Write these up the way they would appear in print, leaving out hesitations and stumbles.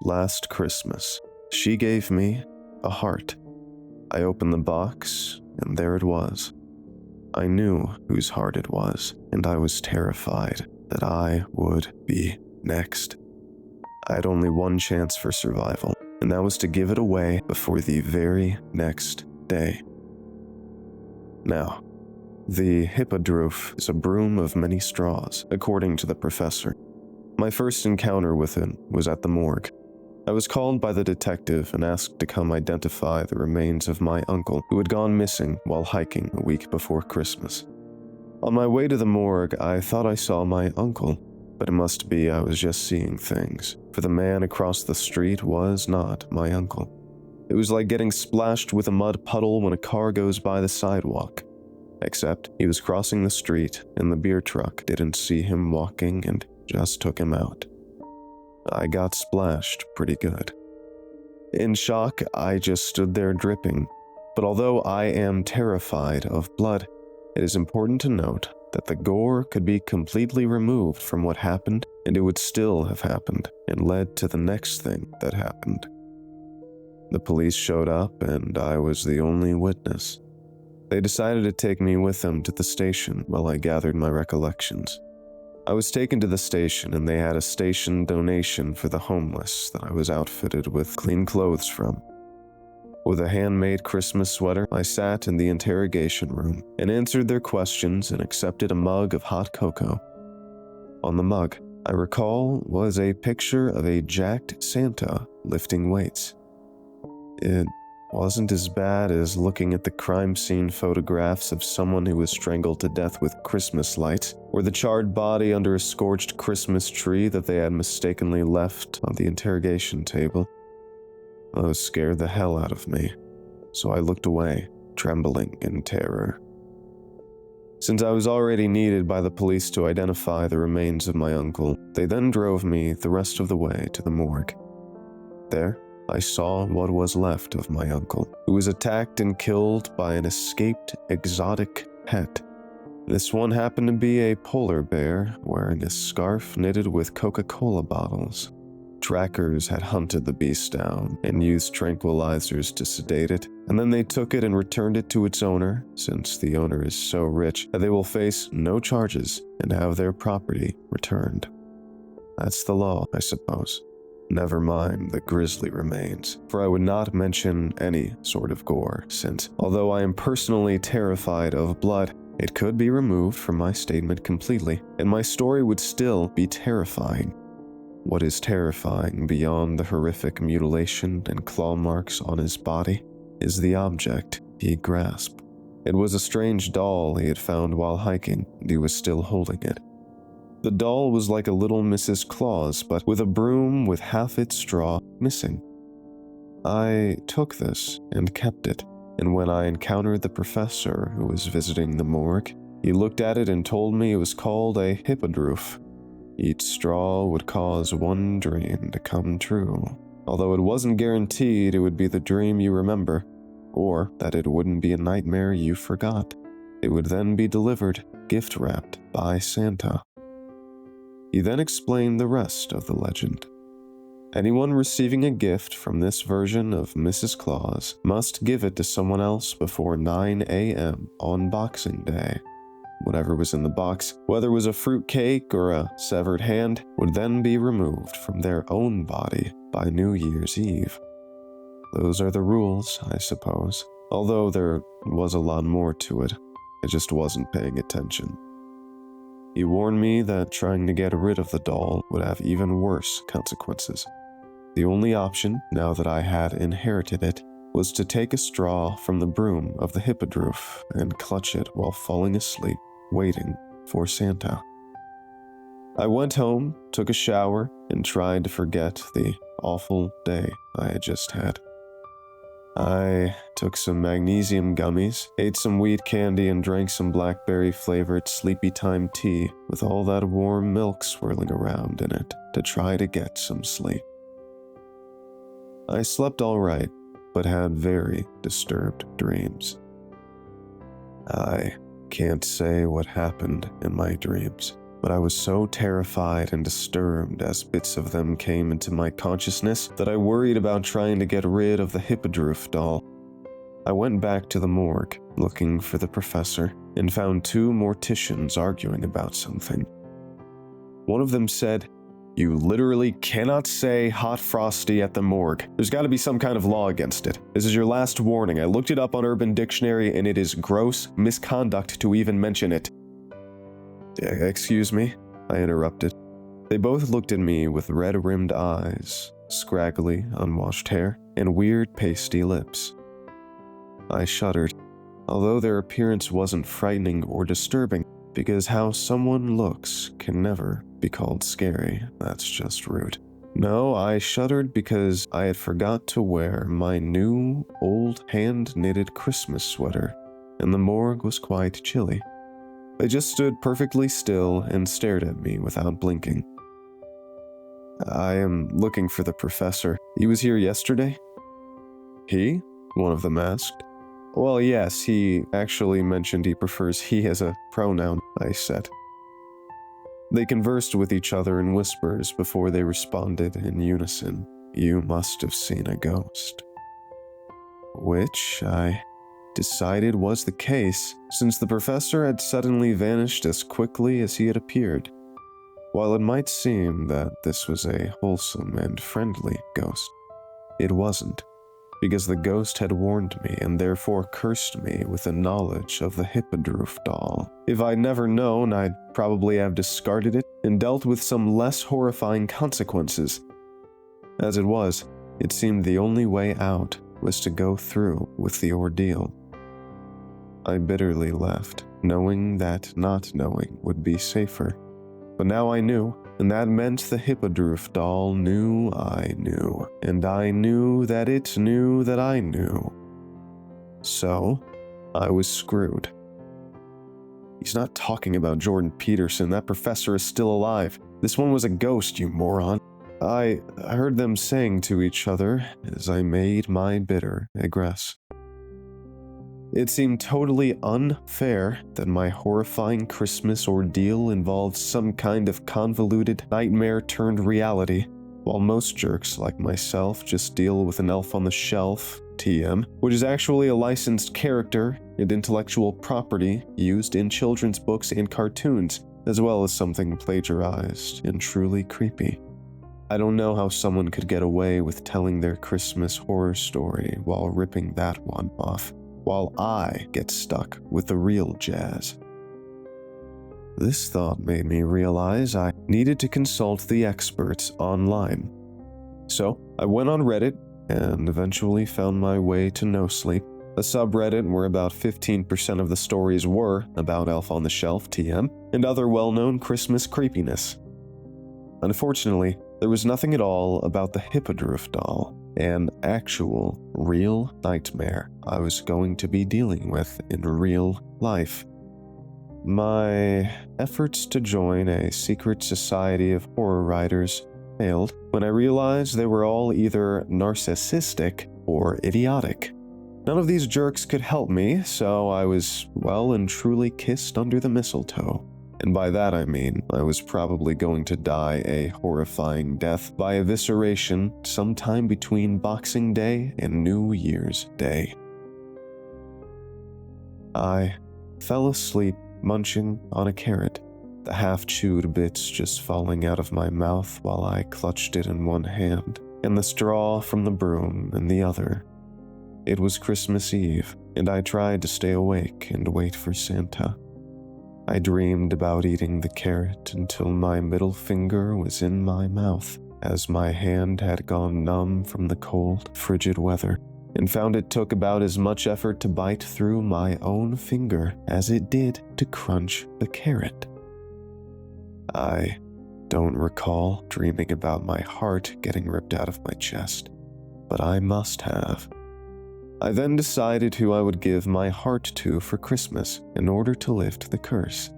last Christmas. She gave me a heart. I opened the box, and there it was. I knew whose heart it was, and I was terrified that I would be next. I had only one chance for survival, and that was to give it away before the very next day. Now, the hippodroof is a broom of many straws, according to the professor. My first encounter with it was at the morgue. I was called by the detective and asked to come identify the remains of my uncle who had gone missing while hiking a week before Christmas. On my way to the morgue, I thought I saw my uncle, but it must be I was just seeing things, for the man across the street was not my uncle. It was like getting splashed with a mud puddle when a car goes by the sidewalk, except he was crossing the street and the beer truck didn't see him walking and just took him out. I got splashed pretty good. In shock, I just stood there dripping, but although I am terrified of blood, it is important to note that the gore could be completely removed from what happened, and it would still have happened and led to the next thing that happened. The police showed up, and I was the only witness. They decided to take me with them to the station while I gathered my recollections. I was taken to the station, and they had a station donation for the homeless that I was outfitted with clean clothes from. With a handmade Christmas sweater, I sat in the interrogation room and answered their questions and accepted a mug of hot cocoa. On the mug, I recall, was a picture of a jacked Santa lifting weights. It wasn't as bad as looking at the crime scene photographs of someone who was strangled to death with Christmas lights, or the charred body under a scorched Christmas tree that they had mistakenly left on the interrogation table. Those scared the hell out of me, so I looked away, trembling in terror. Since I was already needed by the police to identify the remains of my uncle, they then drove me the rest of the way to the morgue. There, I saw what was left of my uncle, who was attacked and killed by an escaped exotic pet. This one happened to be a polar bear wearing a scarf knitted with Coca-Cola bottles. Trackers had hunted the beast down and used tranquilizers to sedate it, and then they took it and returned it to its owner, since the owner is so rich that they will face no charges and have their property returned. That's the law, I suppose. Never mind the grisly remains, for I would not mention any sort of gore, since, although I am personally terrified of blood, it could be removed from my statement completely, and my story would still be terrifying. What is terrifying beyond the horrific mutilation and claw marks on his body is the object he grasped. It was a strange doll he had found while hiking, and he was still holding it. The doll was like a little Mrs. Claus, but with a broom with half its straw missing. I took this and kept it, and when I encountered the professor who was visiting the morgue, he looked at it and told me it was called a hippodroof. Each straw would cause one dream to come true, although it wasn't guaranteed it would be the dream you remember, or that it wouldn't be a nightmare you forgot. It would then be delivered, gift-wrapped by Santa. He then explained the rest of the legend. Anyone receiving a gift from this version of Mrs. Claus must give it to someone else before 9 a.m. on Boxing Day. Whatever was in the box, whether it was a fruit cake or a severed hand, would then be removed from their own body by New Year's Eve. Those are the rules, I suppose, although there was a lot more to it. I just wasn't paying attention. He warned me that trying to get rid of the doll would have even worse consequences. The only option, now that I had inherited it, was to take a straw from the broom of the hippodroof and clutch it while falling asleep, waiting for Santa. I went home, took a shower, and tried to forget the awful day I had just had. I took some magnesium gummies, ate some wheat candy, and drank some blackberry-flavored sleepy time tea with all that warm milk swirling around in it to try to get some sleep. I slept all right, but had very disturbed dreams. I can't say what happened in my dreams. but I was so terrified and disturbed as bits of them came into my consciousness that I worried about trying to get rid of the Hippogriff doll. I went back to the morgue, looking for the professor, and found two morticians arguing about something. One of them said, "You literally cannot say hot Frosty at the morgue. There's got to be some kind of law against it. This is your last warning. I looked it up on Urban Dictionary and it is gross misconduct to even mention it." "Excuse me?" I interrupted. They both looked at me with red-rimmed eyes, scraggly, unwashed hair, and weird pasty lips. I shuddered, although their appearance wasn't frightening or disturbing, because how someone looks can never be called scary. That's just rude. No, I shuddered because I had forgot to wear my new, old hand-knitted Christmas sweater, and the morgue was quite chilly. They just stood perfectly still and stared at me without blinking. "I am looking for the professor. He was here yesterday?" "He?" one of them asked. "Well, yes, he actually mentioned he prefers he as a pronoun," I said. They conversed with each other in whispers before they responded in unison. "You must have seen a ghost." Which I decided was the case, since the professor had suddenly vanished as quickly as he had appeared. While it might seem that this was a wholesome and friendly ghost, it wasn't, because the ghost had warned me and therefore cursed me with the knowledge of the Hippogriff doll. If I'd never known, I'd probably have discarded it and dealt with some less horrifying consequences. As it was, it seemed the only way out was to go through with the ordeal. I bitterly left, knowing that not knowing would be safer. But now I knew, and that meant the Hippogriff doll knew I knew, and I knew that it knew that I knew. So, I was screwed. "He's not talking about Jordan Peterson. That professor is still alive. This one was a ghost, you moron." I heard them saying to each other as I made my bitter egress. It seemed totally unfair that my horrifying Christmas ordeal involved some kind of convoluted nightmare turned reality, while most jerks like myself just deal with an elf on the shelf, TM, which is actually a licensed character and intellectual property used in children's books and cartoons, as well as something plagiarized and truly creepy. I don't know how someone could get away with telling their Christmas horror story while ripping that one off, while I get stuck with the real jazz. This thought made me realize I needed to consult the experts online. So I went on Reddit and eventually found my way to No Sleep, a subreddit where about 15% of the stories were about Elf on the Shelf, TM, and other well-known Christmas creepiness. Unfortunately, there was nothing at all about the Hippogriff doll, an actual, real nightmare I was going to be dealing with in real life. My efforts to join a secret society of horror writers failed when I realized they were all either narcissistic or idiotic. None of these jerks could help me, so I was well and truly kissed under the mistletoe. And by that I mean I was probably going to die a horrifying death by evisceration sometime between Boxing Day and New Year's Day. I fell asleep munching on a carrot, the half-chewed bits just falling out of my mouth while I clutched it in one hand, and the straw from the broom in the other. It was Christmas Eve, and I tried to stay awake and wait for Santa. I dreamed about eating the carrot until my middle finger was in my mouth, as my hand had gone numb from the cold, frigid weather, and found it took about as much effort to bite through my own finger as it did to crunch the carrot. I don't recall dreaming about my heart getting ripped out of my chest, but I must have. I then decided who I would give my heart to for Christmas in order to lift the curse.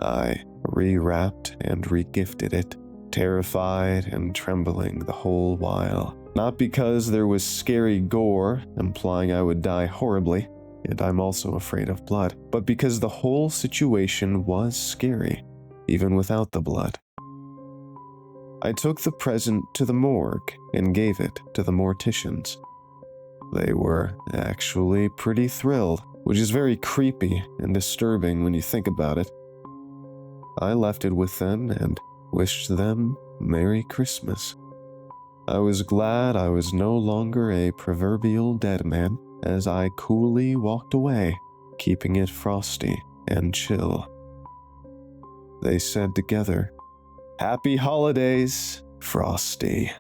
I rewrapped and regifted it, terrified and trembling the whole while. Not because there was scary gore implying I would die horribly, and I'm also afraid of blood, but because the whole situation was scary. even without the blood. I took the present to the morgue and gave it to the morticians. They were actually pretty thrilled, which is very creepy and disturbing when you think about it. I left it with them and wished them Merry Christmas. I was glad I was no longer a proverbial dead man as I coolly walked away, keeping it frosty and chill. They said together, "Happy holidays, Frosty."